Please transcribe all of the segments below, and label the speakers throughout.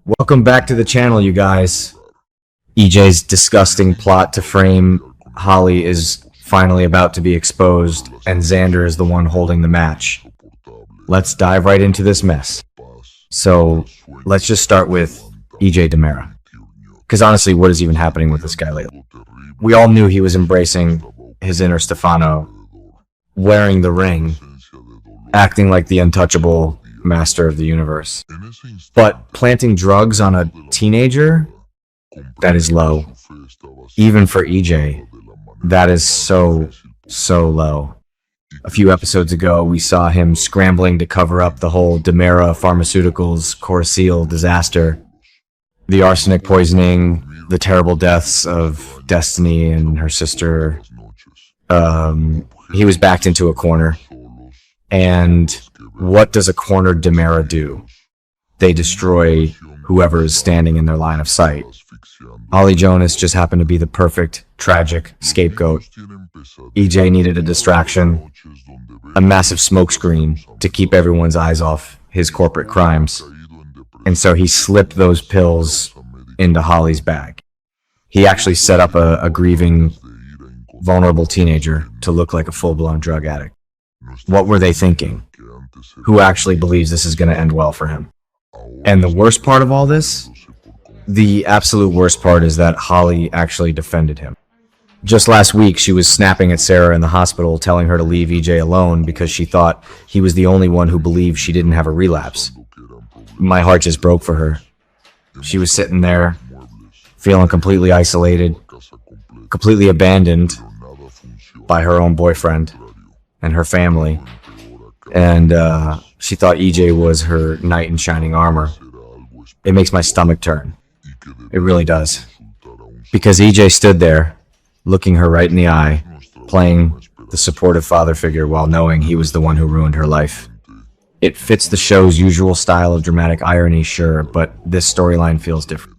Speaker 1: Welcome back to the channel, you guys. EJ's disgusting plot to frame Holly is finally about to be exposed, and Xander is the one holding the match. Let's dive right into this mess. So, let's just start with EJ DiMera. Because honestly, what is even happening with this guy lately? We all knew he was embracing his inner Stefano, wearing the ring, acting like the untouchable master of the universe. But planting drugs on a teenager? That is low. Even for EJ, that is so low. A few episodes ago, we saw him scrambling to cover up the whole DiMera Pharmaceuticals Corseal disaster. The arsenic poisoning, the terrible deaths of Destiny and her sister. He was backed into a corner. And what does a cornered DiMera do? They destroy whoever is standing in their line of sight. Holly Jonas just happened to be the perfect, tragic scapegoat. EJ needed a distraction, a massive smokescreen to keep everyone's eyes off his corporate crimes. And so he slipped those pills into Holly's bag. He actually set up a grieving, vulnerable teenager to look like a full-blown drug addict. What were they thinking? Who actually believes this is going to end well for him? And the worst part of all this? The absolute worst part is that Holly actually defended him. Just last week, she was snapping at Sarah in the hospital, telling her to leave EJ alone because she thought he was the only one who believed she didn't have a relapse. My heart just broke for her. She was sitting there, feeling completely isolated, completely abandoned by her own boyfriend and her family. And she thought EJ was her knight in shining armor. It makes my stomach turn. It really does. Because EJ stood there, looking her right in the eye, playing the supportive father figure while knowing he was the one who ruined her life. It fits the show's usual style of dramatic irony, sure, but this storyline feels different.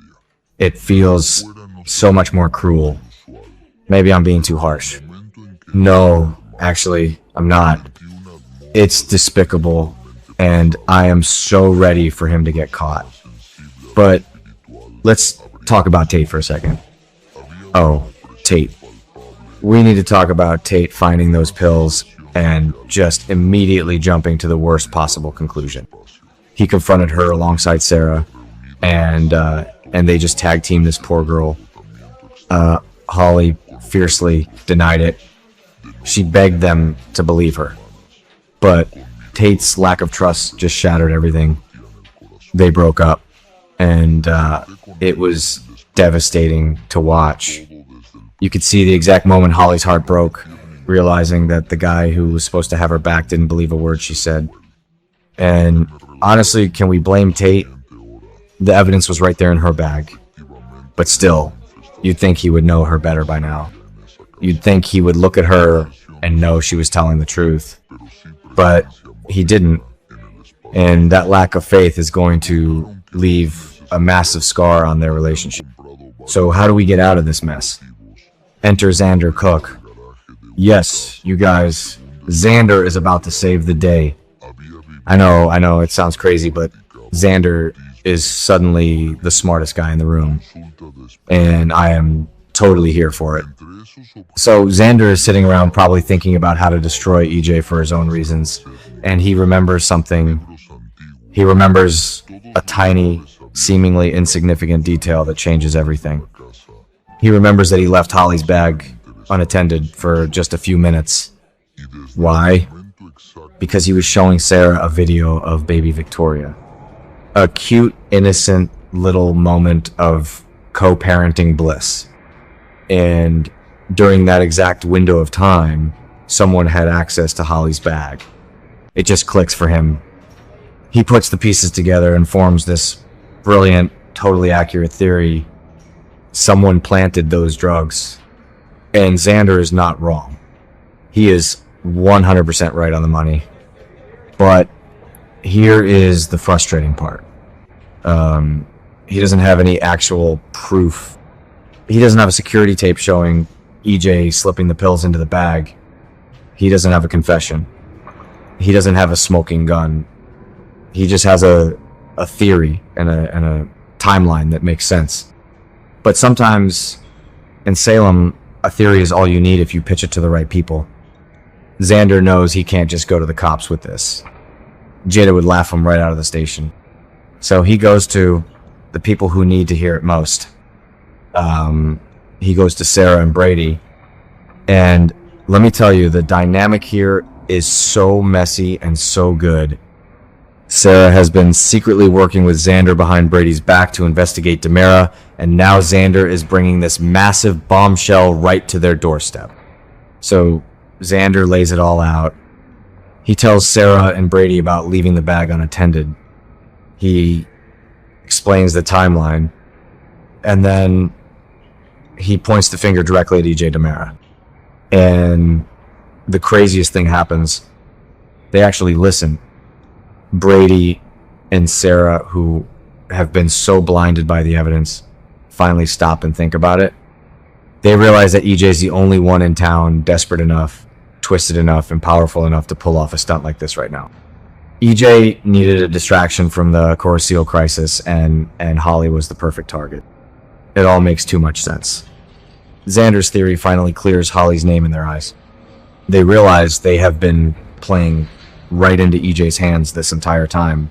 Speaker 1: It feels so much more cruel. Maybe I'm being too harsh. No, actually, I'm not. It's despicable, and I am so ready for him to get caught. But let's talk about Tate for a second. Oh, Tate. We need to talk about Tate finding those pills and just immediately jumping to the worst possible conclusion. He confronted her alongside Sarah, and they just tag teamed this poor girl. Holly fiercely denied it. She begged them to believe her. But Tate's lack of trust just shattered everything. They broke up, and it was devastating to watch. You could see the exact moment Holly's heart broke, realizing that the guy who was supposed to have her back didn't believe a word she said. And honestly, can we blame Tate? The evidence was right there in her bag. But still, you'd think he would know her better by now. You'd think he would look at her and know she was telling the truth. But he didn't. And that lack of faith is going to leave a massive scar on their relationship. So how do we get out of this mess? Enter Xander Cook. Yes, you guys, Xander is about to save the day. I know, it sounds crazy, but Xander is suddenly the smartest guy in the room. And I am totally here for it. So Xander is sitting around probably thinking about how to destroy EJ for his own reasons. And he remembers something. He remembers a tiny, seemingly insignificant detail that changes everything. He remembers that he left Holly's bag unattended for just a few minutes. Why? Because he was showing Sarah a video of baby Victoria. A cute, innocent little moment of co-parenting bliss. And during that exact window of time, someone had access to Holly's bag. It just clicks for him. He puts the pieces together and forms this brilliant, totally accurate theory. Someone planted those drugs. And Xander is not wrong. He is 100% right on the money. But here is the frustrating part. He doesn't have any actual proof. He doesn't have a security tape showing EJ slipping the pills into the bag. He doesn't have a confession. He doesn't have a smoking gun. He just has a theory and a timeline that makes sense. But sometimes in Salem, a theory is all you need if you pitch it to the right people. Xander knows he can't just go to the cops with this. Jada would laugh him right out of the station. So he goes to the people who need to hear it most. He goes to Sarah and Brady. And let me tell you, the dynamic here is so messy and so good. Sarah has been secretly working with Xander behind Brady's back to investigate DiMera, and now Xander is bringing this massive bombshell right to their doorstep. So Xander lays it all out. He tells Sarah and Brady about leaving the bag unattended. He explains the timeline, and then he points the finger directly at EJ DiMera. And the craziest thing happens. They actually listen. Brady and Sarah, who have been so blinded by the evidence, finally stop and think about it. They realize that EJ's the only one in town desperate enough, twisted enough, and powerful enough to pull off a stunt like this right now. EJ needed a distraction from the Coruscant crisis, and Holly was the perfect target. It all makes too much sense. Xander's theory finally clears Holly's name in their eyes. They realize they have been playing right into EJ's hands this entire time.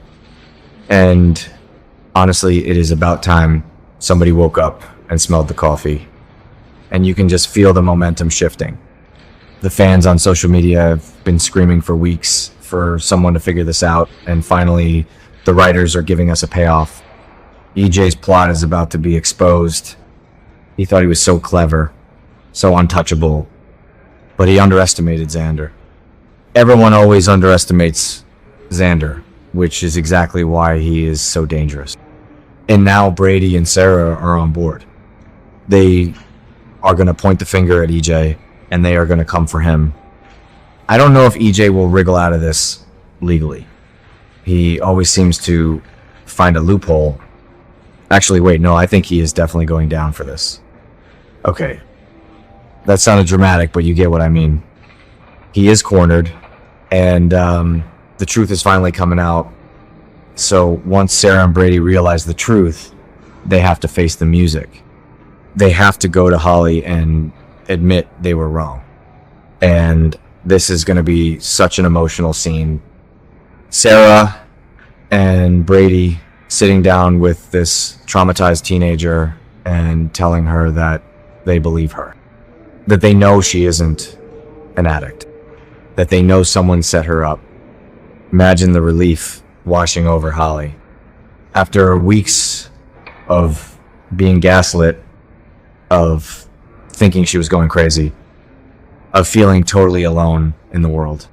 Speaker 1: And honestly, it is about time somebody woke up and smelled the coffee. And you can just feel the momentum shifting. The fans on social media have been screaming for weeks for someone to figure this out, and finally the writers are giving us a payoff. EJ's plot is about to be exposed. He thought he was so clever, so untouchable, but he underestimated Xander. Everyone always underestimates Xander, which is exactly why he is so dangerous. And now Brady and Sarah are on board. They are going to point the finger at EJ, and they are going to come for him. I don't know if EJ will wriggle out of this legally. He always seems to find a loophole. Actually, wait, no, I think he is definitely going down for this. Okay. That sounded dramatic, but you get what I mean. He is cornered, and the truth is finally coming out. So once Sarah and Brady realize the truth, they have to face the music. They have to go to Holly and admit they were wrong. And this is going to be such an emotional scene. Sarah and Brady sitting down with this traumatized teenager and telling her that they believe her. That they know she isn't an addict. That they know someone set her up. Imagine the relief washing over Holly. After weeks of being gaslit, of thinking she was going crazy, of feeling totally alone in the world,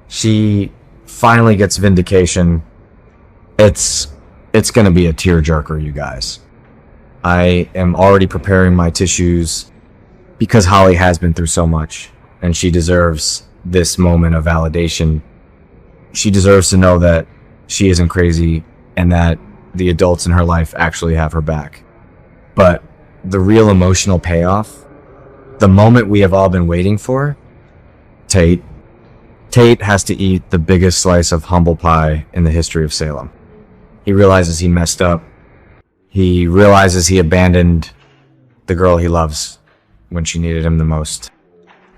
Speaker 1: she finally gets vindication. It's going to be a tearjerker, you guys. I am already preparing my tissues because Holly has been through so much, and she deserves this moment of validation. She deserves to know that she isn't crazy and that the adults in her life actually have her back. But the real emotional payoff, the moment we have all been waiting for, Tate has to eat the biggest slice of humble pie in the history of Salem. He realizes he messed up. He realizes he abandoned the girl he loves when she needed him the most.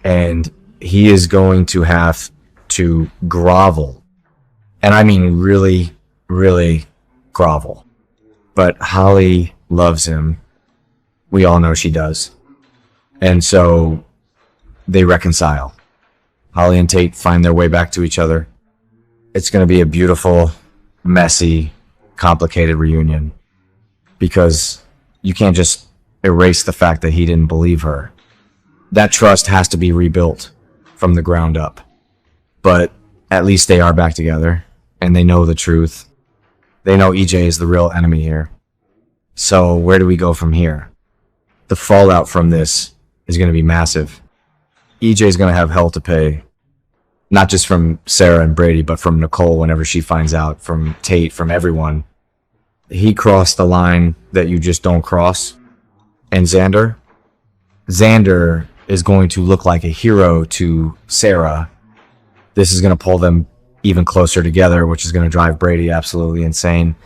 Speaker 1: And he is going to have to grovel. And I mean really, really grovel. But Holly loves him. We all know she does. And so they reconcile. Holly and Tate find their way back to each other. It's going to be a beautiful, messy, complicated reunion. Because you can't just erase the fact that he didn't believe her. That trust has to be rebuilt from the ground up. But at least they are back together, and they know the truth. They know EJ is the real enemy here. So where do we go from here? The fallout from this is going to be massive. EJ is going to have hell to pay. Not just from Sarah and Brady, but from Nicole whenever she finds out, from Tate, from everyone. He crossed the line that you just don't cross. And Xander is going to look like a hero to Sarah. This is going to pull them even closer together, which is going to drive Brady absolutely insane.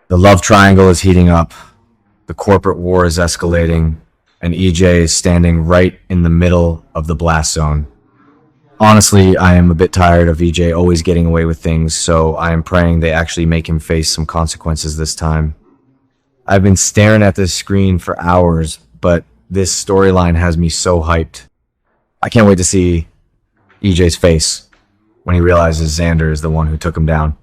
Speaker 1: The love triangle is heating up. The corporate war is escalating, and EJ is standing right in the middle of the blast zone. Honestly, I am a bit tired of EJ always getting away with things, so I am praying they actually make him face some consequences this time. I've been staring at this screen for hours, but this storyline has me so hyped. I can't wait to see EJ's face when he realizes Xander is the one who took him down.